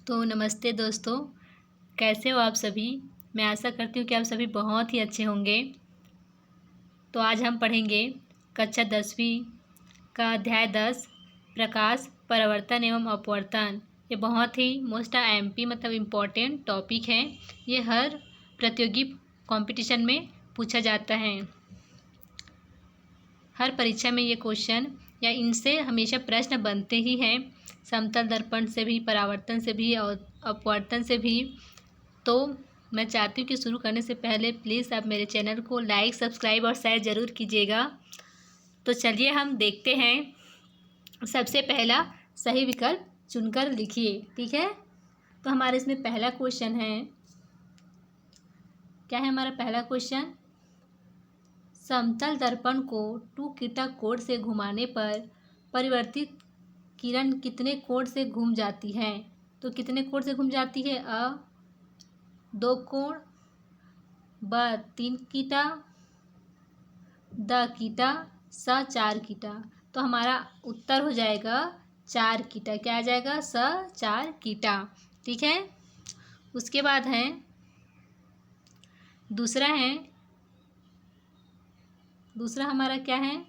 तो नमस्ते दोस्तों, कैसे हो आप सभी। मैं आशा करती हूँ कि आप सभी बहुत ही अच्छे होंगे। तो आज हम पढ़ेंगे कक्षा 10वीं का अध्याय 10 प्रकाश परावर्तन एवं अपवर्तन। ये बहुत ही मोस्ट एमपी मतलब इम्पॉर्टेंट टॉपिक है। ये हर प्रतियोगी कंपटीशन में पूछा जाता है। हर परीक्षा में ये क्वेश्चन या इनसे हमेशा प्रश्न बनते ही हैं, समतल दर्पण से भी, परावर्तन से भी और अपवर्तन से भी। तो मैं चाहती हूँ कि शुरू करने से पहले प्लीज़ आप मेरे चैनल को लाइक, सब्सक्राइब और शेयर ज़रूर कीजिएगा। तो चलिए हम देखते हैं। सबसे पहला सही विकल्प चुनकर लिखिए, ठीक है। तो हमारे इसमें पहला क्वेश्चन है, क्या है हमारा पहला क्वेश्चन। समतल दर्पण को 2 थीटा कोण से घुमाने पर परिवर्तित किरण कितने कोण से घूम जाती है। तो कितने कोण से घूम जाती है। 2 कोण, ब 3 थीटा, द थीटा, स 4 थीटा। तो हमारा उत्तर हो जाएगा 4 थीटा। क्या आ जाएगा, स 4 थीटा, ठीक है। उसके बाद है दूसरा हमारा क्या है,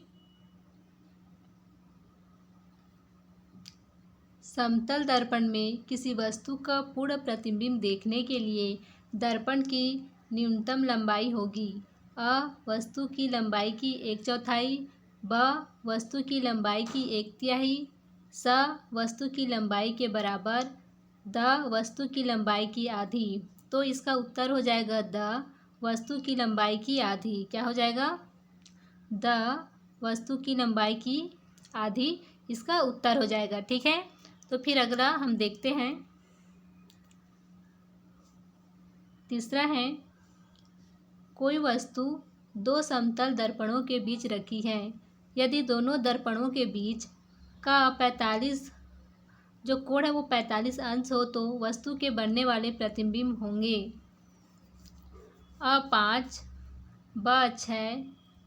समतल दर्पण में किसी वस्तु का पूर्ण प्रतिबिंब देखने के लिए दर्पण की न्यूनतम लंबाई होगी। वस्तु की लंबाई की 1/4, ब वस्तु की लंबाई की 1/3, स वस्तु की लंबाई के बराबर, द वस्तु की लंबाई की आधी। तो इसका उत्तर हो जाएगा द वस्तु की लंबाई की आधी। क्या हो जाएगा, द वस्तु की लंबाई की आधी इसका उत्तर हो जाएगा, ठीक है। तो फिर अगला हम देखते हैं। तीसरा है, कोई वस्तु 2 समतल दर्पणों के बीच रखी है। यदि दोनों दर्पणों के बीच का 45 जो कोण है वो 45 अंश हो तो वस्तु के बनने वाले प्रतिबिंब होंगे। 5, ब 6,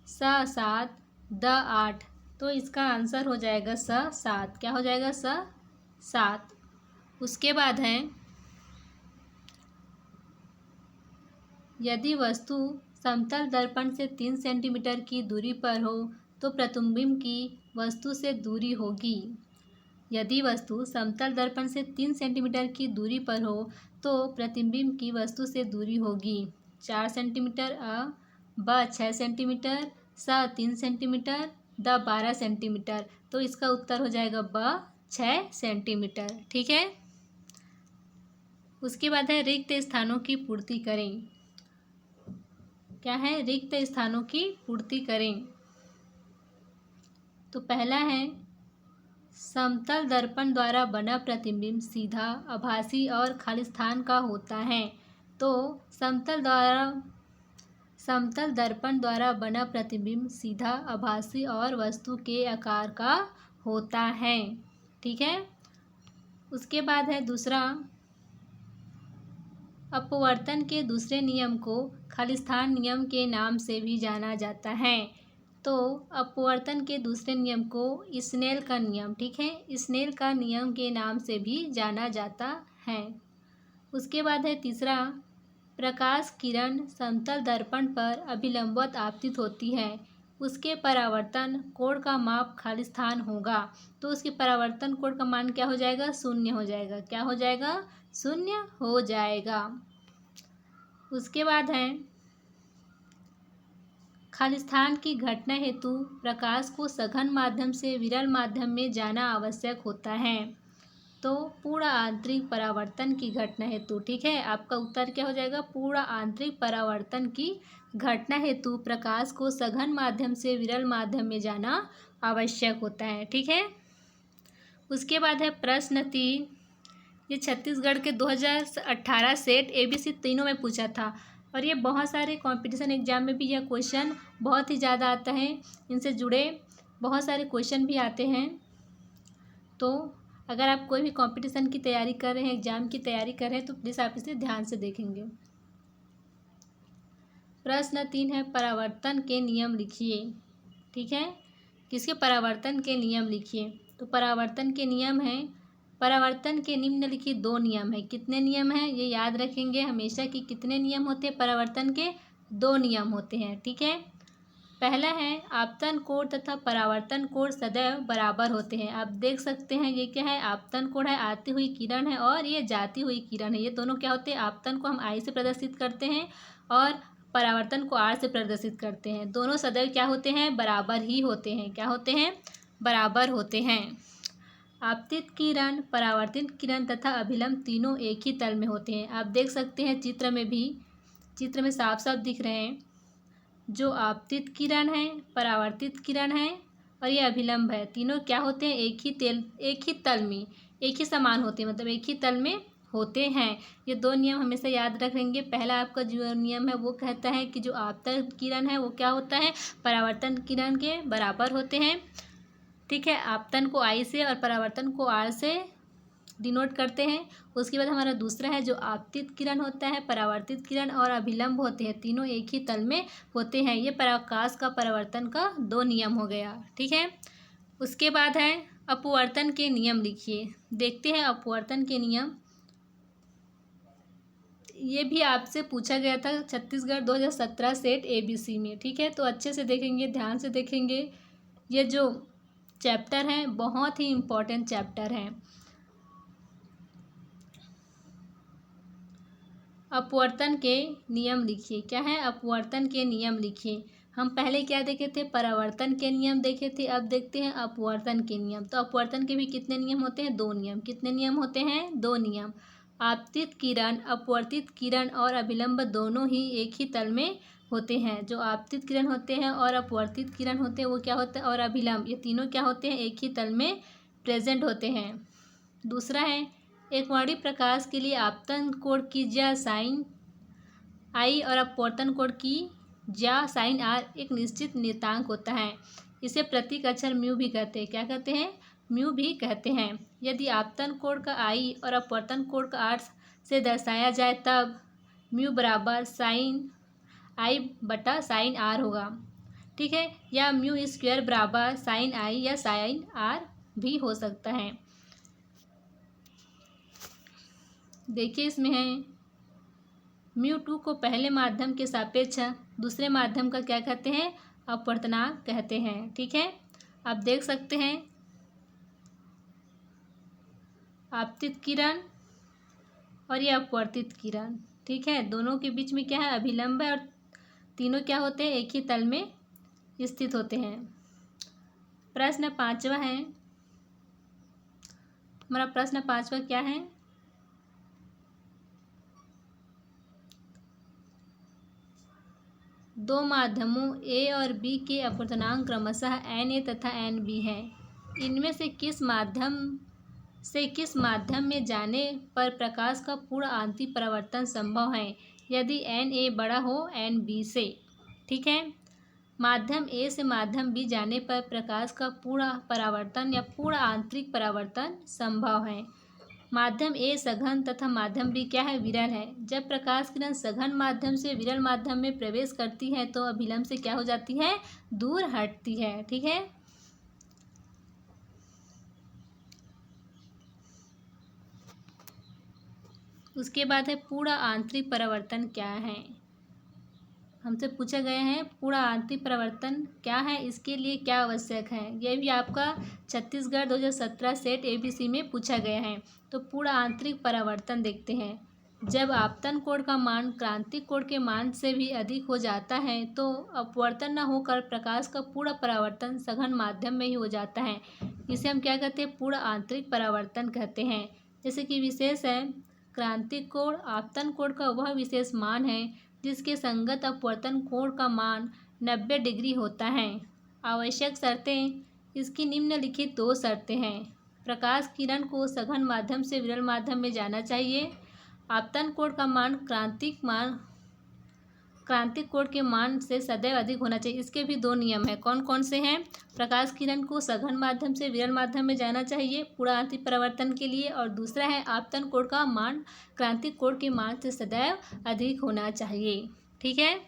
स 7, द 8। तो इसका आंसर हो जाएगा स 7। क्या हो जाएगा, स 7। उसके बाद है, यदि वस्तु समतल दर्पण से 3 सेंटीमीटर की दूरी पर हो तो प्रतिबिंब की वस्तु से दूरी होगी। यदि वस्तु समतल दर्पण से 3 सेंटीमीटर की दूरी पर हो तो प्रतिबिंब की वस्तु से दूरी होगी 4 सेंटीमीटर, ब 6 सेंटीमीटर, स 3 सेंटीमीटर, द 12 सेंटीमीटर। तो इसका उत्तर हो जाएगा ब 6 सेंटीमीटर, ठीक है। उसके बाद है, रिक्त स्थानों की पूर्ति करें। क्या है, रिक्त स्थानों की पूर्ति करें। तो पहला है, समतल दर्पण द्वारा बना प्रतिबिंब सीधा, आभासी और खाली स्थान का होता है। तो समतल दर्पण द्वारा बना प्रतिबिंब सीधा, आभासी और वस्तु के आकार का होता है, ठीक है। उसके बाद है दूसरा, अपवर्तन के दूसरे नियम को खालिस्तान नियम के नाम से भी जाना जाता है। तो अपवर्तन के दूसरे नियम को स्नेल का नियम, ठीक है, स्नेल का नियम के नाम से भी जाना जाता है। उसके बाद है तीसरा, प्रकाश किरण समतल दर्पण पर अभिलंबवत आपतित होती है, उसके परावर्तन कोण का माप खालिस्तान होगा। तो उसके परावर्तन कोण का मान क्या हो जाएगा, 0 हो जाएगा। क्या हो जाएगा, 0 हो जाएगा। उसके बाद है, खालिस्तान की घटना हेतु प्रकाश को सघन माध्यम से विरल माध्यम में जाना आवश्यक होता है। तो पूर्ण आंतरिक परावर्तन की घटना हेतु, ठीक है, आपका उत्तर क्या हो जाएगा, पूर्ण आंतरिक परावर्तन की घटना हेतु प्रकाश को सघन माध्यम से विरल माध्यम में जाना आवश्यक होता है, ठीक है। उसके बाद है प्रश्न 3। ये छत्तीसगढ़ के 2018 सेट ABC तीनों में पूछा था और ये बहुत सारे कंपटीशन एग्जाम में भी यह क्वेश्चन बहुत ही ज़्यादा आता है। इनसे जुड़े बहुत सारे क्वेश्चन भी आते हैं। तो अगर आप कोई भी कंपटीशन की तैयारी कर रहे हैं, एग्ज़ाम की तैयारी कर रहे हैं, तो प्लीज़ आप इसे ध्यान से देखेंगे। प्रश्न 3 है, परावर्तन के नियम लिखिए, ठीक है। किसके परावर्तन के नियम लिखिए। तो परावर्तन के नियम हैं, परावर्तन के निम्नलिखित 2 नियम हैं। कितने नियम हैं ये याद रखेंगे हमेशा कि कितने नियम होते हैं। परावर्तन के 2 नियम होते हैं, ठीक है। पहला है आपतन कोण तथा परावर्तन कोण सदैव बराबर होते हैं। आप देख सकते हैं ये क्या है, आपतन कोण है, आती हुई किरण है, और ये जाती हुई किरण है। ये दोनों क्या होते हैं, आपतन को हम आई से प्रदर्शित करते हैं और परावर्तन को आर से प्रदर्शित करते हैं। दोनों सदैव क्या होते हैं, बराबर ही होते हैं। क्या होते हैं, बराबर होते हैं। आपतित किरण, परावर्तित किरण तथा अभिलंब तीनों एक ही तल में होते हैं। आप देख सकते हैं चित्र में भी, चित्र में साफ साफ दिख रहे हैं। जो आपतित किरण है, परावर्तित किरण है और ये अभिलंब है, तीनों क्या होते हैं, एक ही तल में, एक ही समान होते हैं, मतलब एक ही तल में होते हैं। ये 2 नियम हमेशा याद रखेंगे। पहला आपका जो नियम है वो कहता है कि जो आपतन किरण है वो क्या होता है, परावर्तन किरण के बराबर होते हैं, ठीक है। आपतन को आई से और परावर्तन को आर से डिनोट करते हैं। उसके बाद हमारा दूसरा है जो आपतित किरण होता है, परावर्तित किरण और अभिलंब होते हैं, तीनों एक ही तल में होते हैं। ये प्रकाश का परावर्तन का 2 नियम हो गया, ठीक है। उसके बाद है अपवर्तन के नियम लिखिए। देखते हैं अपवर्तन के नियम। ये भी आपसे पूछा गया था छत्तीसगढ़ 2017 सेट ABC में, ठीक है। तो अच्छे से देखेंगे, ध्यान से देखेंगे। ये जो चैप्टर हैं बहुत ही इम्पोर्टेंट चैप्टर हैं। अपवर्तन के नियम लिखिए। क्या है, अपवर्तन के नियम लिखिए। हम पहले क्या देखे थे, परावर्तन के नियम देखे थे, अब देखते हैं अपवर्तन के नियम। तो अपवर्तन के भी कितने नियम होते हैं, 2 नियम। कितने नियम होते हैं, 2 नियम। आपतित किरण, अपवर्तित किरण और अभिलंब दोनों ही एक ही तल में होते हैं। जो आपतित किरण होते हैं और अपवर्तित किरण होते हैं वो क्या होते हैं, और अभिलंब, ये तीनों क्या होते हैं, एक ही तल में प्रेजेंट होते हैं। दूसरा है एक वर्णी प्रकाश के लिए आपतन कोण की ज्या साइन आई और अपवर्तन कोण की ज्या साइन आर एक निश्चित नियतांक होता है। इसे प्रतीक अक्षर म्यू भी कहते हैं। क्या कहते हैं, म्यू भी कहते हैं। यदि आपतन कोण का आई और अपवर्तन कोण का आर से दर्शाया जाए तब म्यू बराबर साइन आई बटा साइन आर होगा, ठीक है। या म्यू स्क्वायर बराबर साइन आई या साइन आर भी हो सकता है। देखिए इसमें है μ2 को पहले माध्यम के सापेक्ष दूसरे माध्यम का क्या कहते हैं, अपवर्तनांक कहते हैं, ठीक है। आप देख सकते हैं आपतित किरण और ये अपवर्तित किरण, ठीक है। दोनों के बीच में क्या है, अभिलंब है और तीनों क्या होते हैं, एक ही तल में स्थित होते हैं। प्रश्न 5वां है, हमारा प्रश्न 5वां क्या है, दो माध्यमों ए और बी के अपवर्तनांक क्रमशः NA तथा NB हैं। इनमें से किस माध्यम में जाने पर प्रकाश का पूर्ण आंतरिक परावर्तन संभव है यदि NA बड़ा हो NB से, ठीक है। माध्यम ए से माध्यम बी जाने पर प्रकाश का पूर्ण परावर्तन या पूर्ण आंतरिक परावर्तन संभव है। माध्यम ए सघन तथा माध्यम बी क्या है, विरल है। जब प्रकाश किरण सघन माध्यम से विरल माध्यम में प्रवेश करती है तो अभिलंब से क्या हो जाती है, दूर हटती है, ठीक है। उसके बाद है पूर्ण आंतरिक परावर्तन क्या है। हमसे पूछा गया है पूर्ण आंतरिक परावर्तन क्या है, इसके लिए क्या आवश्यक है। यह भी आपका छत्तीसगढ़ 2017 सेट ABC में पूछा गया है। तो पूर्ण आंतरिक परावर्तन देखते हैं। जब आपतन कोण का मान क्रांतिक कोण के मान से भी अधिक हो जाता है तो अपवर्तन न होकर प्रकाश का पूर्ण परावर्तन सघन माध्यम में ही हो जाता है। इसे हम क्या कहते हैं, पूर्ण आंतरिक परावर्तन कहते हैं। जैसे कि विशेष है, क्रांतिक कोण आपतन कोण का वह विशेष मान है जिसके संगत अपवर्तन कोण का मान 90 डिग्री होता है। आवश्यक शर्तें, इसकी निम्नलिखित 2 शर्तें हैं। प्रकाश किरण को सघन माध्यम से विरल माध्यम में जाना चाहिए। आपतन कोण का मान क्रांतिक कोण के मान से सदैव अधिक होना चाहिए। इसके भी 2 नियम हैं। कौन कौन से हैं, प्रकाश किरण को सघन माध्यम से विरल माध्यम में जाना चाहिए पूर्ण आंतरिक परावर्तन के लिए, और दूसरा है आपतन कोण का मान क्रांतिक कोण के मान से सदैव अधिक होना चाहिए, ठीक है।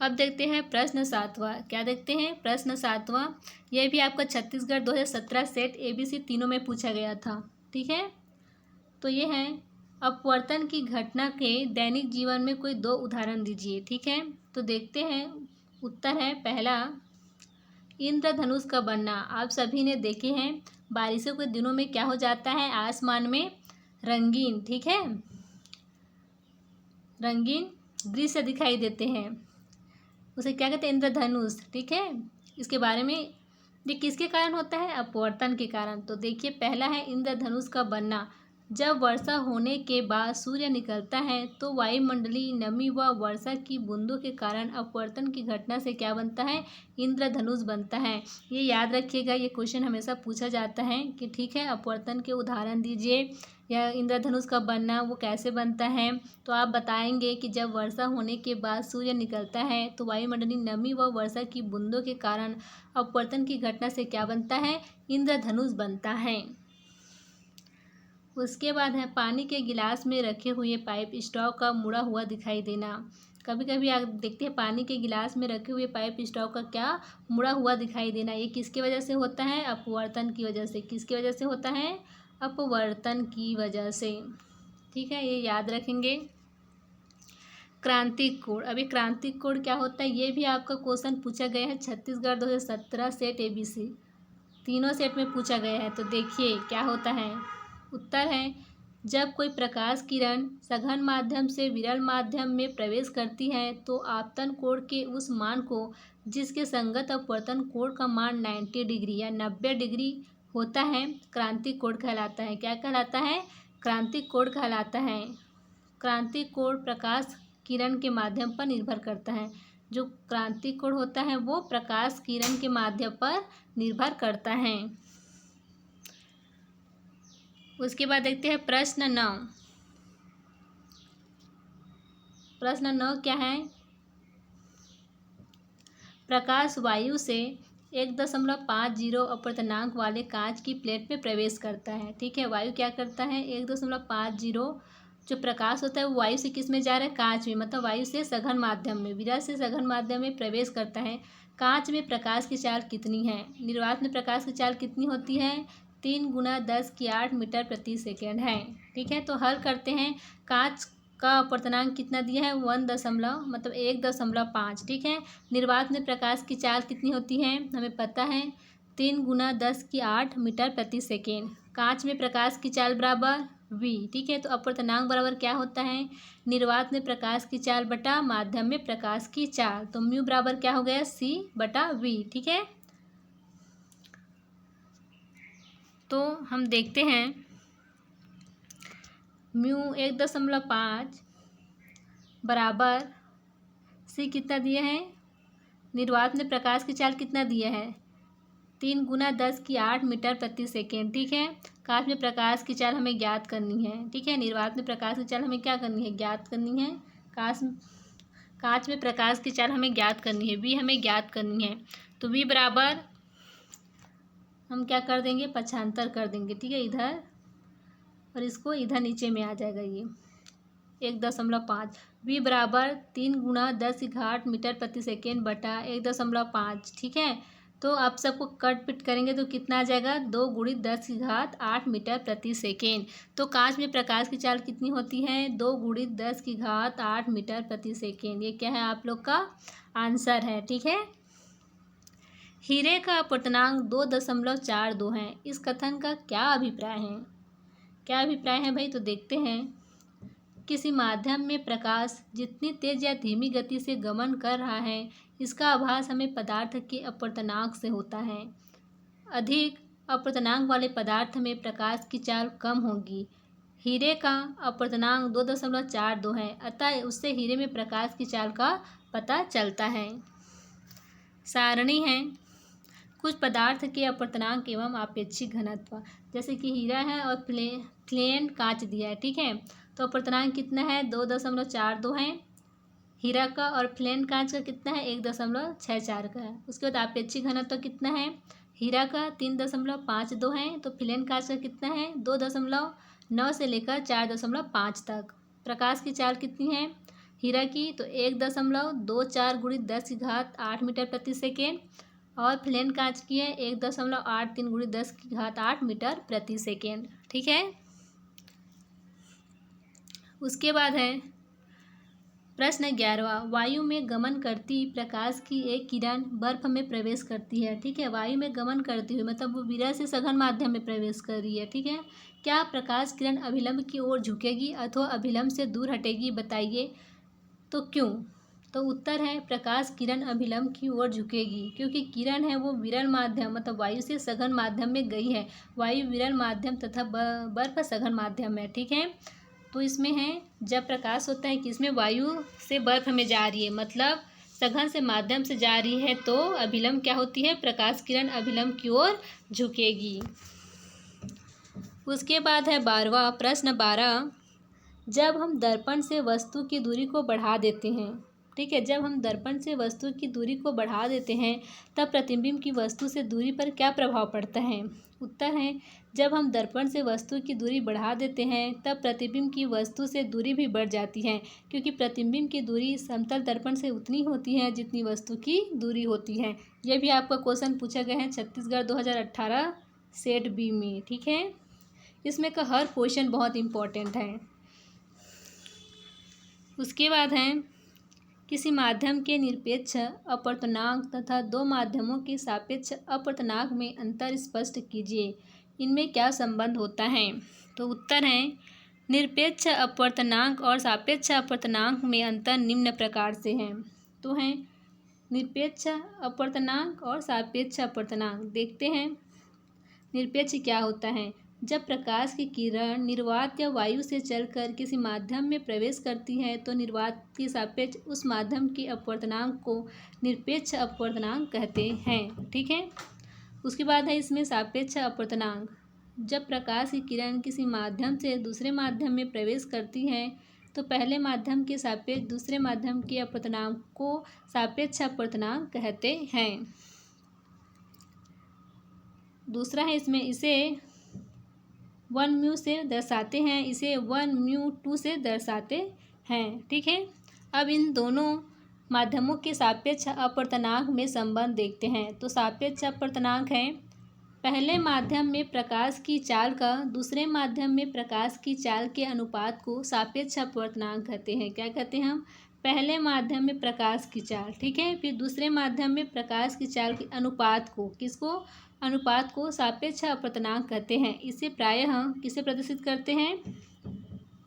अब देखते हैं प्रश्न 7वां। क्या देखते हैं? प्रश्न 7वां। यह भी आपका छत्तीसगढ़ 2017 सेट ABC तीनों में पूछा गया था। ठीक है, तो ये है अपवर्तन की घटना के दैनिक जीवन में कोई दो उदाहरण दीजिए। ठीक है, तो देखते हैं। उत्तर है पहला, इंद्रधनुष का बनना। आप सभी ने देखे हैं बारिशों के दिनों में क्या हो जाता है, आसमान में रंगीन, ठीक है, रंगीन दृश्य दिखाई देते हैं, उसे क्या कहते हैं, इंद्रधनुष। ठीक है, इसके बारे में ये किसके कारण होता है, अपवर्तन के कारण। तो देखिए पहला है इंद्रधनुष का बनना। जब वर्षा होने के बाद सूर्य निकलता है तो वायुमंडलीय नमी व वर्षा की बूंदों के कारण अपवर्तन की घटना से क्या बनता है, इंद्रधनुष बनता है। ये याद रखिएगा, ये क्वेश्चन हमेशा पूछा जाता है कि ठीक है अपवर्तन के उदाहरण दीजिए या इंद्रधनुष का बनना वो कैसे बनता है। तो आप बताएंगे कि जब वर्षा होने के बाद सूर्य निकलता है तो वायुमंडलीय नमी व वर्षा की बूंदों के कारण अपवर्तन की घटना से क्या बनता है, इंद्रधनुष बनता है। उसके बाद है पानी के गिलास में रखे हुए पाइप स्ट्रॉ का मुड़ा हुआ दिखाई देना। कभी कभी आप देखते हैं पानी के गिलास में रखे हुए पाइप स्ट्रॉ का क्या, मुड़ा हुआ दिखाई देना। ये किसकी वजह से होता है, अपवर्तन की वजह से। किसकी वजह से होता है, अपवर्तन की वजह से। ठीक है, ये याद रखेंगे। क्रांतिक कोण। अभी क्रांतिक कोण क्या होता है, ये भी आपका क्वेश्चन पूछा गया है छत्तीसगढ़ 2017 सेट ABC तीनों सेट में पूछा गया है। तो देखिए क्या होता है। उत्तर है, जब कोई प्रकाश किरण सघन माध्यम से विरल माध्यम में प्रवेश करती है तो आपतन कोण के उस मान को जिसके संगत अपवर्तन कोण का मान 90 डिग्री या 90 डिग्री होता है क्रांतिक कोण कहलाता है। क्या कहलाता है, क्रांतिक कोण कहलाता है। क्रांतिक कोण प्रकाश किरण के माध्यम पर निर्भर करता है। जो क्रांतिक कोण होता है वो प्रकाश किरण के माध्यम पर निर्भर करता है। उसके बाद देखते हैं प्रश्न 9। प्रश्न 9 क्या है, प्रकाश वायु से 1.50 अपवर्तनांक वाले कांच की प्लेट में प्रवेश करता है। ठीक है, वायु क्या करता है, 1.50 जो प्रकाश होता है वो वायु से किस में जा रहा है, कांच में, मतलब वायु से सघन माध्यम में, विरल से सघन माध्यम में प्रवेश करता है। कांच में प्रकाश की चाल कितनी है, निर्वात में प्रकाश की चाल कितनी होती है, 3 × 10⁸ मीटर प्रति सेकेंड है। ठीक है, तो हल करते हैं। कांच का अपवर्तनांक कितना दिया है, 1.5। ठीक है, निर्वात में प्रकाश की चाल कितनी होती है, हमें पता है 3 × 10⁸ मीटर प्रति सेकेंड। कांच में प्रकाश की चाल बराबर v। ठीक है, तो अपवर्तनांक बराबर क्या होता है, निर्वात में प्रकाश की चाल बटा माध्यम में प्रकाश की चाल। तो म्यू बराबर क्या हो गया, c/v। ठीक है, तो हम देखते हैं म्यू 1.5 बराबर c कितना दिया है, निर्वात में प्रकाश की चाल कितना दिया है, 3 × 10⁸ मीटर प्रति सेकेंड। ठीक है, कांच में प्रकाश की चाल हमें ज्ञात करनी है। ठीक है, निर्वात में प्रकाश की चाल हमें क्या करनी है, ज्ञात करनी है। कांच में प्रकाश की चाल हमें ज्ञात करनी है, v हमें ज्ञात करनी है। तो v बराबर हम क्या कर देंगे, पक्षांतर कर देंगे। ठीक है, इधर और इसको इधर नीचे में आ जाएगा ये 1.5। v बराबर 3 × 10⁸ मीटर प्रति सेकेंड बटा 1.5। ठीक है, तो आप सबको कट पिट करेंगे तो कितना आ जाएगा, 2 × 10⁸ मीटर प्रति सेकेंड। तो कांच में प्रकाश की चाल कितनी होती है, 2 × 10⁸ मीटर प्रति सेकेंड। ये क्या है, आप लोग का आंसर है। ठीक है, हीरे का अपवर्तनांक 2.42 है। इस कथन का क्या अभिप्राय है, क्या अभिप्राय है भाई। तो देखते हैं, किसी माध्यम में प्रकाश जितनी तेज या धीमी गति से गमन कर रहा है इसका आभास हमें पदार्थ के अपवर्तनांक से होता है। अधिक अपवर्तनांक वाले पदार्थ में प्रकाश की चाल कम होगी। हीरे का अपवर्तनांक 2.42 है, अतः उससे हीरे में प्रकाश की चाल का पता चलता है। सारणी है, कुछ पदार्थ के अपवर्तनांक एवं आपेक्षिक घनत्व, जैसे कि हीरा है और प्लेन कांच दिया है। ठीक है, तो अपवर्तनांक कितना है, 2.42 है हीरा का, और प्लेन कांच का कितना है, 1.64 का है। उसके बाद आपेक्षिक घनत्व कितना है, हीरा का 3.52 है, तो प्लेन कांच का कितना है, 2.9 से लेकर 4.5 तक। प्रकाश की चाल कितनी है, हीरा की तो 1.24 × 10 प्रति सेकेंड, और प्लेन कांच की है 1.83 × 10 मीटर प्रति सेकेंड। ठीक है। उसके बाद है प्रश्न 11वां, वायु में गमन करती प्रकाश की एक किरण बर्फ में प्रवेश करती है। ठीक है, वायु में गमन करती हुई मतलब वो विरल से सघन माध्यम में प्रवेश कर रही है। ठीक है, क्या प्रकाश किरण अभिलंब की ओर झुकेगी अथवा अभिलंब से दूर हटेगी, बताइए। तो क्यों? तो उत्तर है प्रकाश किरण अभिलंब की ओर झुकेगी, क्योंकि किरण है वो विरल माध्यम मतलब वायु से सघन माध्यम में गई है। वायु विरल माध्यम तथा बर्फ सघन माध्यम है। ठीक है, तो इसमें है जब प्रकाश होता है कि इसमें वायु से बर्फ में जा रही है मतलब सघन से माध्यम से जा रही है, तो अभिलंब क्या होती है, प्रकाश किरण अभिलंब की ओर झुकेगी। उसके बाद है 12वां, प्रश्न 12, जब हम दर्पण से वस्तु की दूरी को बढ़ा देते हैं। ठीक है, जब हम दर्पण से वस्तु की दूरी को बढ़ा देते हैं तब प्रतिबिंब की वस्तु से दूरी पर क्या प्रभाव पड़ता है। उत्तर है जब हम दर्पण से वस्तु की दूरी बढ़ा देते हैं तब प्रतिबिंब की वस्तु से दूरी भी बढ़ जाती है, क्योंकि प्रतिबिंब की दूरी समतल दर्पण से उतनी होती है जितनी वस्तु की दूरी होती है। यह भी आपका क्वेश्चन पूछा गया है छत्तीसगढ़ 2018 सेट बी में। ठीक है, इसमें का हर क्वेश्चन बहुत इम्पोर्टेंट है। उसके बाद है किसी माध्यम के निरपेक्ष अपवर्तनांक तथा दो माध्यमों के सापेक्ष अपवर्तनांक में अंतर स्पष्ट कीजिए, इनमें क्या संबंध होता है। तो उत्तर है निरपेक्ष अपवर्तनांक और सापेक्ष अपवर्तनांक में अंतर निम्न प्रकार से है। तो है निरपेक्ष अपवर्तनांक और सापेक्ष अपवर्तनांक। देखते हैं निरपेक्ष क्या होता है। जब प्रकाश की किरण निर्वात या वायु से चलकर किसी माध्यम में प्रवेश करती है तो निर्वात के सापेक्ष उस माध्यम के अपवर्तनांक को निरपेक्ष अपवर्तनांक कहते हैं। ठीक है, उसके बाद है इसमें सापेक्ष अपवर्तनांक। जब प्रकाश की किरण किसी माध्यम से दूसरे माध्यम में प्रवेश करती है तो पहले माध्यम के सापेक्ष दूसरे माध्यम के अपवर्तनांक को सापेक्ष अपवर्तनांक कहते हैं। दूसरा है इसमें इसे 1 म्यू से दर्शाते हैं, इसे 1 म्यू 2 से दर्शाते हैं। ठीक है, अब इन दोनों माध्यमों के सापेक्ष अपवर्तनांक में संबंध देखते हैं। तो सापेक्ष अपवर्तनांक है पहले माध्यम में प्रकाश की चाल का दूसरे माध्यम में प्रकाश की चाल के अनुपात को सापेक्ष अपवर्तनांक कहते हैं। क्या कहते हैं हम, पहले माध्यम में प्रकाश की चाल, ठीक है, फिर दूसरे माध्यम में प्रकाश की चाल के अनुपात को, किसको, अनुपात को सापेक्ष अपवर्तनांक कहते हैं। इसे प्रायः हम किसे प्रदर्शित करते हैं,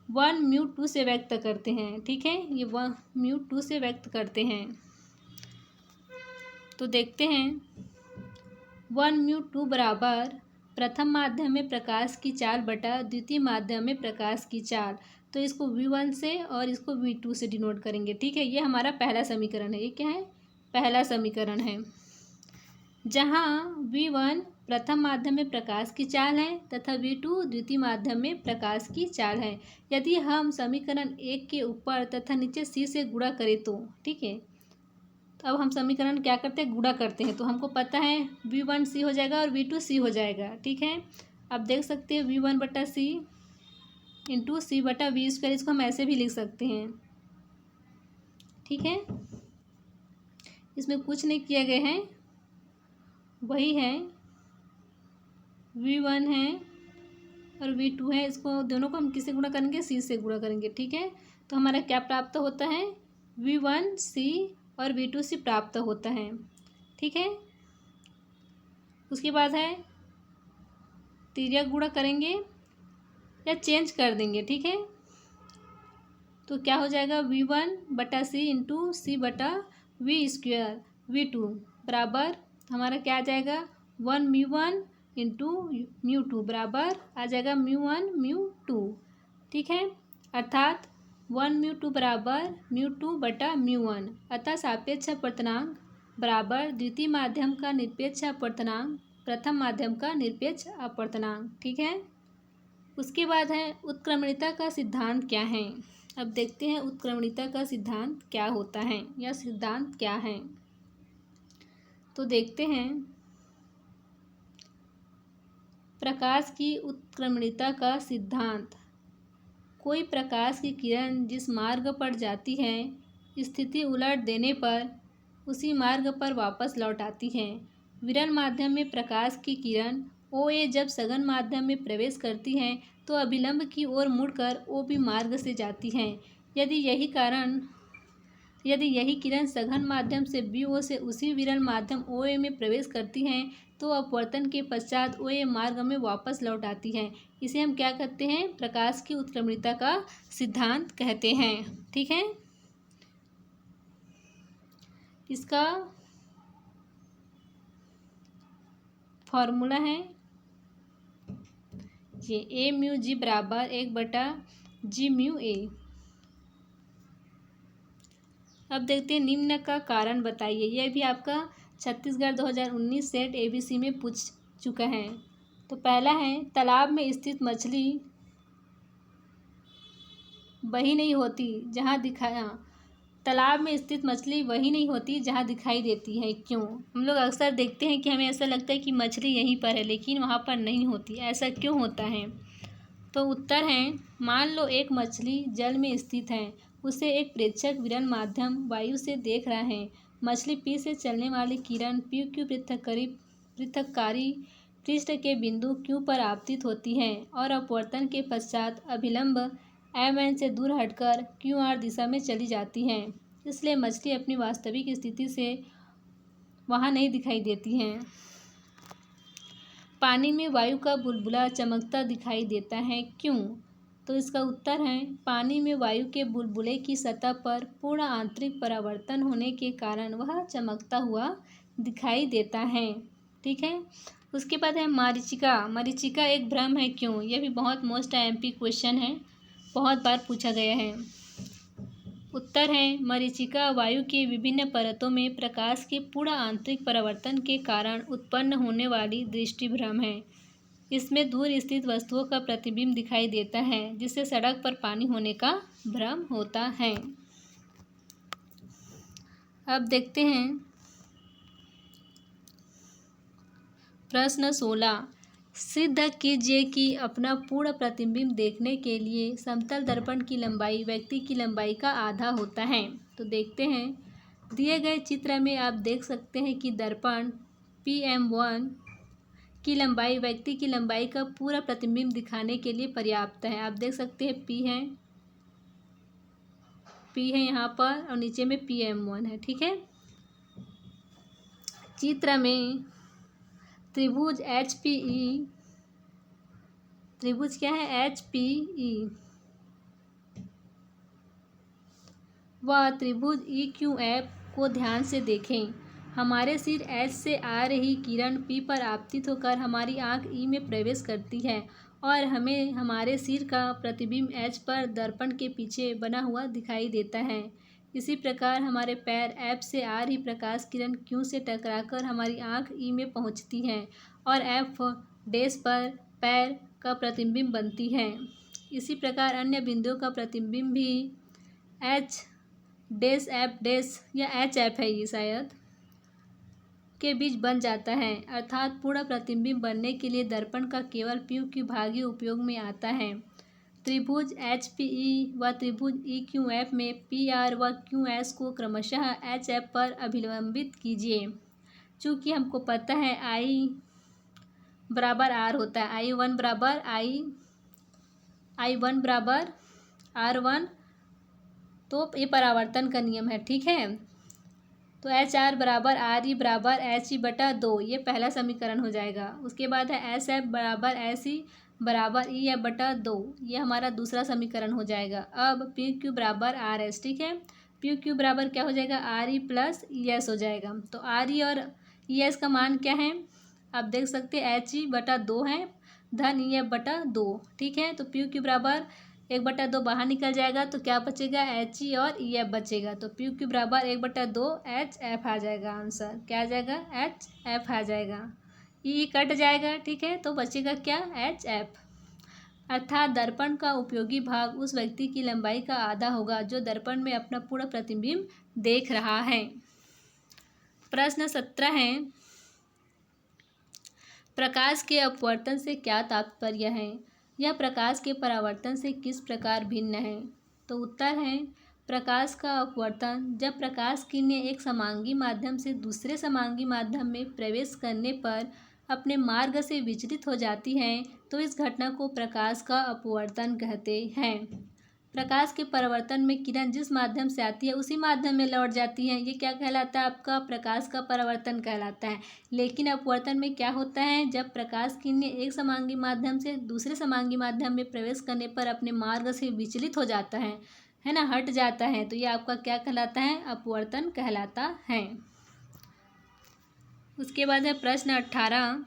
1 म्यू 2 से व्यक्त करते हैं। ठीक है, ये 1 म्यू 2 से व्यक्त करते हैं। तो देखते हैं 1 म्यू 2 बराबर प्रथम माध्यम में प्रकाश की चाल बटा द्वितीय माध्यम में प्रकाश की चाल। तो इसको V1 से और इसको V2 से डिनोट करेंगे। ठीक है, ये हमारा पहला समीकरण है। ये क्या है, पहला समीकरण है, जहाँ V1 प्रथम माध्यम में प्रकाश की चाल है तथा V2 द्वितीय माध्यम में प्रकाश की चाल है। यदि हम समीकरण 1 के ऊपर तथा नीचे C से गुणा करें तो, ठीक है, तो अब हम समीकरण क्या करते हैं, गुणा करते हैं। तो हमको पता है V1 C हो जाएगा और V2 C हो जाएगा। ठीक है, अब देख सकते हैं V1 बटा C इंटू C बटा V स्क्वायर, इसको हम ऐसे भी लिख सकते हैं। ठीक है, इसमें कुछ नहीं किया गया है, वही है V1 है और V2 है, इसको दोनों को हम किससे गुणा करेंगे, C से गुणा करेंगे। ठीक है, तो हमारा क्या प्राप्त होता है, V1 C और V2 C प्राप्त होता है। ठीक है, उसके बाद है तिर्यक गुणा करेंगे या चेंज कर देंगे। ठीक है, तो क्या हो जाएगा V1 बटा C इंटू C बटा V स्क्वायर V2 बराबर हमारा क्या आ जाएगा 1 म्यू 1 इंटू म्यू 2 बराबर आ जाएगा म्यू 1 म्यू 2। ठीक है, अर्थात 1 म्यू 2 बराबर म्यू 2 बटा म्यू 1। अतः सापेक्ष अपवर्तनांक बराबर द्वितीय माध्यम का निरपेक्ष अपवर्तनांक प्रथम माध्यम का निरपेक्ष अपवर्तनांक। ठीक है, उसके बाद है उत्क्रमणिता का सिद्धांत क्या है। अब देखते हैं उत्क्रमणिता का सिद्धांत क्या होता है या सिद्धांत क्या है। तो देखते हैं प्रकाश की उत्क्रमणिता का सिद्धांत, कोई प्रकाश की किरण जिस मार्ग पर जाती है, स्थिति उलट देने पर उसी मार्ग पर वापस लौट आती है। विरल माध्यम में प्रकाश की किरण OA जब सघन माध्यम में प्रवेश करती है तो अभिलंब की ओर मुड़कर OB मार्ग से जाती है। यदि यही किरण सघन माध्यम से BO से उसी विरल माध्यम OA में प्रवेश करती हैं तो अपवर्तन के पश्चात OA मार्ग में वापस लौट आती हैं। इसे हम क्या कहते हैं? प्रकाश की उत्क्रमणिका का सिद्धांत कहते हैं। ठीक है, इसका फॉर्मूला है ये A/μg बराबर 1/g/μA। अब देखते हैं निम्न का कारण बताइए। यह भी आपका छत्तीसगढ़ 2019 सेट ABC में पूछ चुका है। तो पहला है, तालाब में स्थित मछली वही नहीं होती जहाँ दिखाई देती है। क्यों? हम लोग अक्सर देखते हैं कि हमें ऐसा लगता है कि मछली यहीं पर है, लेकिन वहाँ पर नहीं होती। ऐसा क्यों होता है? तो उत्तर है, मान लो एक मछली जल में स्थित है। उसे एक प्रेक्षक विरल माध्यम वायु से देख रहा है। मछली P से चलने वाली किरण PQ पृथक्कारी पृष्ठ के बिंदु Q पर आपतित होती है और अपवर्तन के पश्चात अभिलंब MN से दूर हटकर QR दिशा में चली जाती हैं। इसलिए मछली अपनी वास्तविक स्थिति से वहाँ नहीं दिखाई देती हैं। पानी में वायु का बुलबुला चमकता दिखाई देता है। क्यों? तो इसका उत्तर है, पानी में वायु के बुलबुले की सतह पर पूर्ण आंतरिक परावर्तन होने के कारण वह चमकता हुआ दिखाई देता है। ठीक है, उसके बाद है मरीचिका एक भ्रम है। क्यों? यह भी बहुत मोस्ट IMP क्वेश्चन है, बहुत बार पूछा गया है। उत्तर है, मरीचिका वायु की विभिन्न परतों में प्रकाश के पूर्ण आंतरिक परावर्तन के कारण उत्पन्न होने वाली दृष्टि भ्रम है। इसमें दूर स्थित वस्तुओं का प्रतिबिंब दिखाई देता है, जिससे सड़क पर पानी होने का भ्रम होता है। अब देखते हैं प्रश्न 16। सिद्ध कीजिए कि अपना पूर्ण प्रतिबिंब देखने के लिए समतल दर्पण की लंबाई व्यक्ति की लंबाई का आधा होता है। तो देखते हैं, दिए गए चित्र में आप देख सकते हैं कि दर्पण PM1 की लंबाई व्यक्ति की लंबाई का पूरा प्रतिबिंब दिखाने के लिए पर्याप्त है। आप देख सकते हैं P है यहाँ पर और नीचे में PM1 है। ठीक है, चित्र में त्रिभुज क्या है? HPE व त्रिभुज EQF को ध्यान से देखें। हमारे सिर H से आ रही किरण P पर आपतित होकर हमारी आँख E में प्रवेश करती है और हमें हमारे सिर का प्रतिबिंब H पर दर्पण के पीछे बना हुआ दिखाई देता है। इसी प्रकार हमारे पैर F से आ रही प्रकाश किरण Q से टकराकर हमारी आँख E में पहुँचती है और F डैश पर पैर का प्रतिबिंब बनती है। इसी प्रकार अन्य बिंदुओं का प्रतिबिंब भी H डैश F डैश या HF है ये शायद के बीच बन जाता है। अर्थात पूर्ण प्रतिबिंब बनने के लिए दर्पण का केवल PQ भाग ही उपयोग में आता है। त्रिभुज HPE व त्रिभुज EQF में PR व QS को क्रमशः HF पर अभिलंबित कीजिए। चूँकि हमको पता है I बराबर R होता है, I1 बराबर R1, तो ये परावर्तन का नियम है। ठीक है, तो HR बराबर RE बराबर HE/2, ये पहला समीकरण हो जाएगा। उसके बाद है SF बराबर SE बराबर EF/2, ये हमारा दूसरा समीकरण हो जाएगा। अब PQ बराबर RS। ठीक है, PQ बराबर क्या हो जाएगा? RE प्लस ES हो जाएगा। तो RE और ES का मान क्या है? आप देख सकते हैं HE/2 है धन EF/2। ठीक है, तो PQ बराबर 1/2 बाहर निकल जाएगा तो क्या बचेगा? HE और EF बचेगा। तो PQ बराबर 1/2 HF आ जाएगा। आंसर क्या आ जाएगा? HF आ जाएगा। E कट जाएगा। ठीक है, तो बचेगा क्या? HF। अर्थात दर्पण का उपयोगी भाग उस व्यक्ति की लंबाई का आधा होगा जो दर्पण में अपना पूर्ण प्रतिबिंब देख रहा है। प्रश्न 17 है, प्रकाश के अपवर्तन से क्या तात्पर्य है? यह प्रकाश के परावर्तन से किस प्रकार भिन्न है? तो उत्तर है प्रकाश का अपवर्तन। जब प्रकाश किरणें एक समांगी माध्यम से दूसरे समांगी माध्यम में प्रवेश करने पर अपने मार्ग से विचलित हो जाती हैं तो इस घटना को प्रकाश का अपवर्तन कहते हैं। प्रकाश के परावर्तन में किरण जिस माध्यम से आती है उसी माध्यम में लौट जाती है, ये क्या कहलाता है? आपका प्रकाश का परावर्तन कहलाता है। लेकिन अपवर्तन में क्या होता है? जब प्रकाश किरणें एक समांगी माध्यम से दूसरे समांगी माध्यम में प्रवेश करने पर अपने मार्ग से विचलित हो जाता है ना, हट जाता है, तो ये आपका क्या कहलाता है? अपवर्तन कहलाता है। उसके बाद है प्रश्न 18।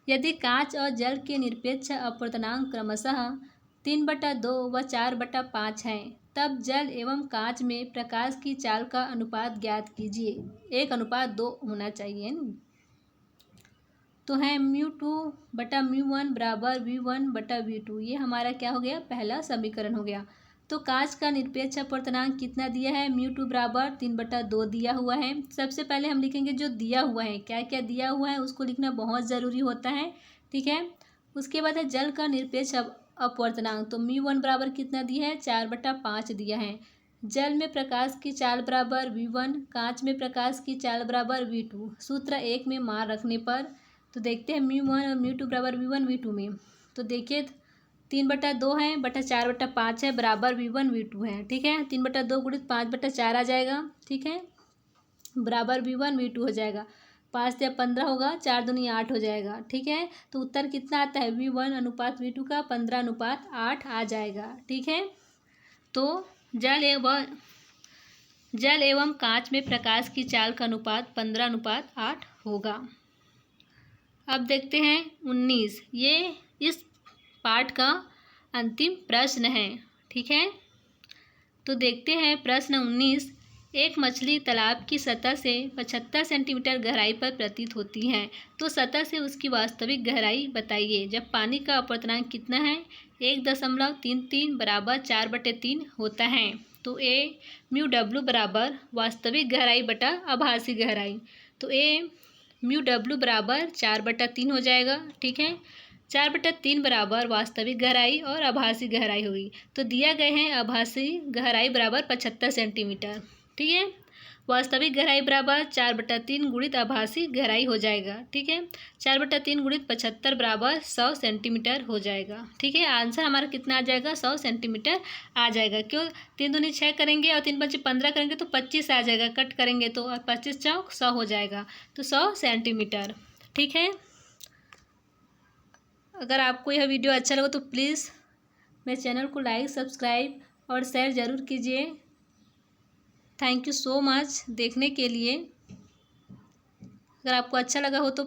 यदि कांच और जल के निरपेक्ष अपवर्तनांक क्रमशः 3/2 व 4/5 हैं, तब जल एवं कांच में प्रकाश की चाल का अनुपात ज्ञात कीजिए। 1:2 होना चाहिए न। तो है μ2/μ1 बराबर v1/v2। ये हमारा क्या हो गया? पहला समीकरण हो गया। तो कांच का निरपेक्ष अपवर्तनांक कितना दिया है? μ2 बराबर 3/2 दिया हुआ है। सबसे पहले हम लिखेंगे जो दिया हुआ है, क्या क्या दिया हुआ है उसको लिखना बहुत ज़रूरी होता है, ठीक है। उसके बाद है जल का निरपेक्ष अपवर्तनांक। तो μ1 बराबर कितना दिया है? 4/5 दिया है। जल में प्रकाश की चाल बराबर v1, कांच में प्रकाश की चाल बराबर v2। सूत्र 1 में मान रखने पर तो देखते हैं μ1 और μ2 बराबर v1 v2 में। तो देखिए 3/2 है बटा 4/5 है बराबर v1 v2 है, ठीक है। 3/2 गुणित 5/4 आ जाएगा, ठीक है, बराबर v1 v2 हो जाएगा। 5 से 15 होगा, 4 दूनी 8 हो जाएगा, ठीक है। तो उत्तर कितना आता है? v1 अनुपात v2 का 15:8 आ जाएगा, ठीक है। तो जल एवं कांच में प्रकाश की चाल का अनुपात 15:8 होगा। अब देखते हैं 19। ये इस पाठ का अंतिम प्रश्न है, ठीक है। तो देखते हैं प्रश्न 19। एक मछली तालाब की सतह से 75 सेंटीमीटर गहराई पर प्रतीत होती है, तो सतह से उसकी वास्तविक गहराई बताइए जब पानी का अपवर्तनांक कितना है? 1.33 बराबर 4/3 होता है। तो ए μw बराबर वास्तविक गहराई बटा आभासी गहराई। तो ए μw बराबर 4/3 हो जाएगा, ठीक है। 4/3 बराबर वास्तविक गहराई और आभासी गहराई होगी। तो दिया गए हैं आभासी गहराई बराबर 75 सेंटीमीटर, ठीक है। वास्तविक गहराई बराबर 4/3 गुणित आभासी गहराई हो जाएगा, ठीक है। 4/3 गुणित 75 बराबर 100 सेंटीमीटर हो जाएगा, ठीक है। आंसर हमारा कितना आ जाएगा? 100 सेंटीमीटर आ जाएगा। क्यों? 3 दूनी 6 करेंगे और 3 5 15 करेंगे तो 25 आ जाएगा, कट करेंगे तो, और 25 चौक 100 हो जाएगा। तो 100 सेंटीमीटर, ठीक है। अगर आपको यह वीडियो अच्छा लगा तो प्लीज़ मेरे चैनल को लाइक, सब्सक्राइब और शेयर ज़रूर कीजिए। थैंक यू सो मच देखने के लिए। अगर आपको अच्छा लगा हो तो